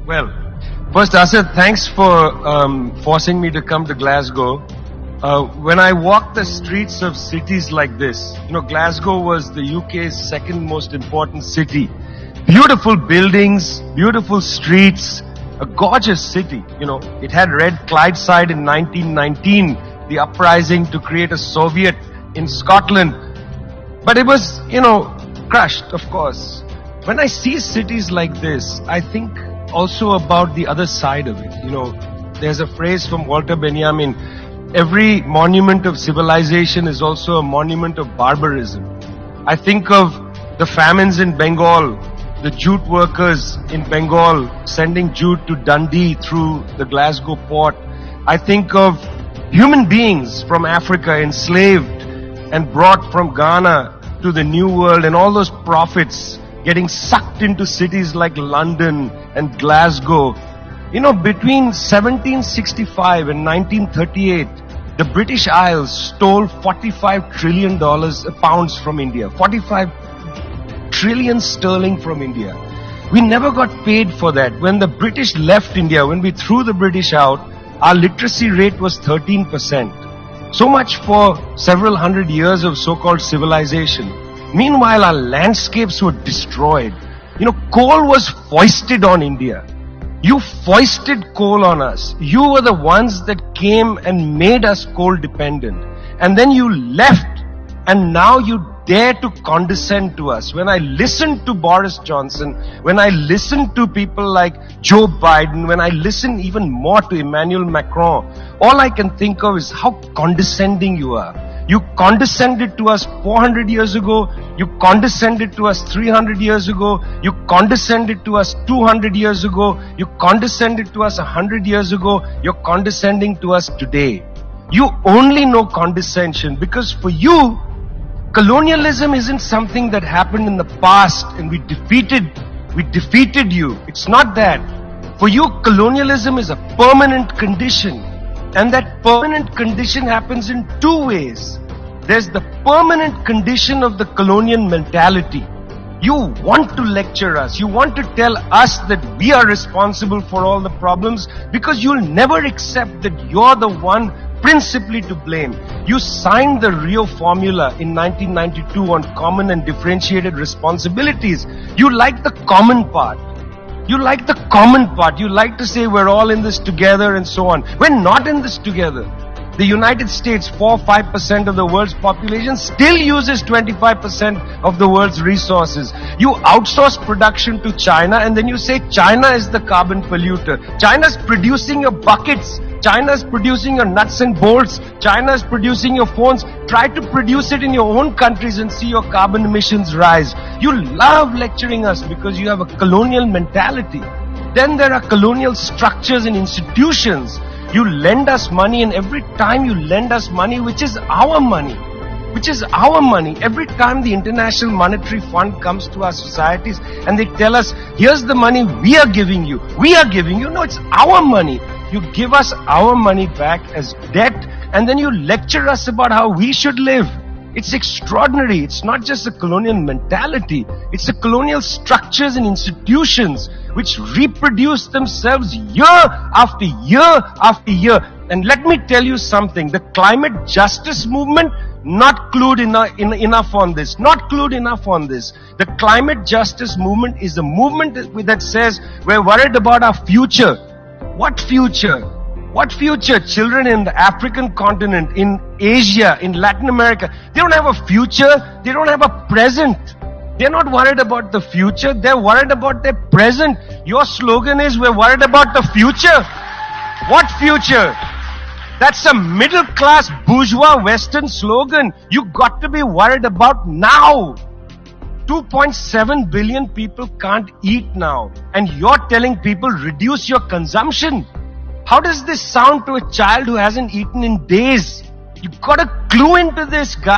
Well, first, Asad, thanks for forcing me to come to Glasgow. When I walk the streets of cities like this, Glasgow was the UK's second most important city. Beautiful buildings, beautiful streets, a gorgeous city. It had Red Clydeside in 1919, the uprising to create a Soviet in Scotland. But it was, crushed, of course. When I see cities like this, I think also about the other side of it. There's a phrase from Walter Benjamin: every monument of civilization is also a monument of barbarism. I think of the famines in Bengal, the jute workers in Bengal sending jute to Dundee through the Glasgow port. I think of human beings from Africa enslaved and brought from Ghana to the New World, and all those prophets getting sucked into cities like London and Glasgow. Between 1765 and 1938, the British Isles stole $45 trillion pounds from India. 45 trillion sterling from India. We never got paid for that. When the British left India, when we threw the British out, our literacy rate was 13%. So much for several hundred years of so-called civilization. Meanwhile, our landscapes were destroyed. Coal was foisted on India. You foisted coal on us. You were the ones that came and made us coal dependent. And then you left, and now you dare to condescend to us. When I listen to Boris Johnson, when I listen to people like Joe Biden, when I listen even more to Emmanuel Macron, all I can think of is how condescending you are. You condescended to us 400 years ago. You condescended to us 300 years ago. You condescended to us 200 years ago. You condescended to us 100 years ago. You're condescending to us today. You only know condescension because for you, colonialism isn't something that happened in the past and we defeated you. It's not that. For you, colonialism is a permanent condition. And that permanent condition happens in two ways. There's the permanent condition of the colonial mentality. You want to lecture us. You want to tell us that we are responsible for all the problems because you'll never accept that you're the one principally to blame. You signed the Rio Formula in 1992 on common and differentiated responsibilities. You like the common part. You like the common part. You like to say we're all in this together and so on. We're not in this together. The United States, 4-5% of the world's population, still uses 25% of the world's resources. You outsource production to China and then you say China is the carbon polluter. China's producing your buckets. China's producing your nuts and bolts. China's producing your phones. Try to produce it in your own countries and see your carbon emissions rise. You love lecturing us because you have a colonial mentality. Then there are colonial structures and institutions. You lend us money, and every time you lend us money, which is our money, every time the International Monetary Fund comes to our societies and they tell us, here's the money we are giving you. No, it's our money. You give us our money back as debt, and then you lecture us about how we should live. It's extraordinary. It's not just a colonial mentality. It's the colonial structures and institutions which reproduce themselves year after year after year. And let me tell you something. The climate justice movement, not clued enough on this. Not clued enough on this. The climate justice movement is a movement that says we're worried about our future. What future? What future? Children in the African continent, in Asia, in Latin America, they don't have a future. They don't have a present. They're not worried about the future. They're worried about their present. Your slogan is, we're worried about the future. What future? That's a middle class bourgeois Western slogan. You got to be worried about now. 2.7 billion people can't eat now. And you're telling people reduce your consumption. How does this sound to a child who hasn't eaten in days? You've got to clue into this, guy.